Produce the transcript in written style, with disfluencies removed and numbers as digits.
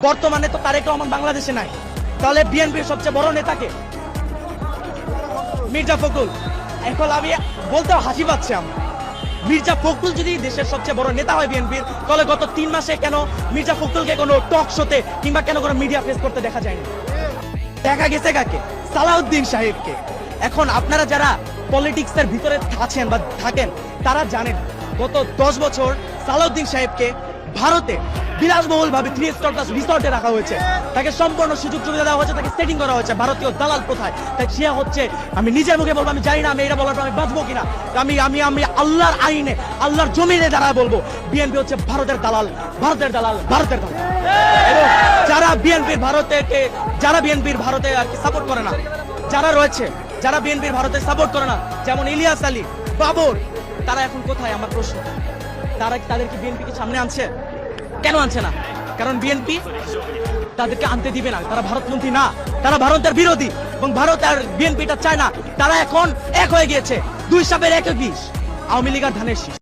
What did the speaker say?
বর্তমানে তো তারেক রহমান বাংলাদেশে নাই, তাহলে বিএনপির সবচেয়ে বড় নেতাকে মির্জা ফখরুল। এখন আমি বলতে হাসি পাচ্ছে আমার, মির্জা ফখরুল যদি দেশের সবচেয়ে বড় নেতা হয় বিএনপির, তাহলে গত 3 মাসে কেন মির্জা ফখরুলকে কোনো টক শোতে কিংবা কেন কোনো মিডিয়া ফেস করতে দেখা যায়নি? দেখা গেছে কাকে? সালাউদ্দিন সাহেবকে। এখন আপনারা যারা পলিটিক্সের ভিতরে আছেন বা থাকেন তারা জানেন গত 10 বছর সালাউদ্দিন সাহেবকে ভারতে বিলাসবহুল ভাবে 3 স্টার প্লাস রিসর্টে রাখা হয়েছে, তাকে সম্পূর্ণ সুযোগ সুবিধা দেওয়া হয়েছে, তাকে সেটিং করা হয়েছে ভারতীয় দালাল প্রথায়। তাই সে হচ্ছে, আমি নিজের মুখে বলবো, আমি জানি না আমি এটা বলার পর আমি বাঁচবো কিনা, আমি আমি আমি আল্লাহর আইনে আল্লাহর জমিনে দাঁড়ায় বলবো, বিএনপি হচ্ছে ভারতের দালাল, ভারতের দালাল, ভারতের দালাল। এবং যারা বিএনপির ভারতে সাপোর্ট করে না, যারা রয়েছে, যারা বিএনপির ভারতে সাপোর্ট করে না, যেমন ইলিয়াস আলী, বাবর, তারা এখন কোথায়? আমার প্রশ্ন, তাদের কি বিএনপি কে সামনে আনছে? কেন আনছে না? কারণ বিএনপি তাদেরকে আনতে দিবে না, তারা ভারতপন্থী না, তারা ভারতের বিরোধী, এবং ভারত আর বিএনপিটা চায় না। তারা এখন এক হয়ে গিয়েছে, 2 সাপের 1 বিষ, আওয়ামী লীগ আর ধানের শীষ।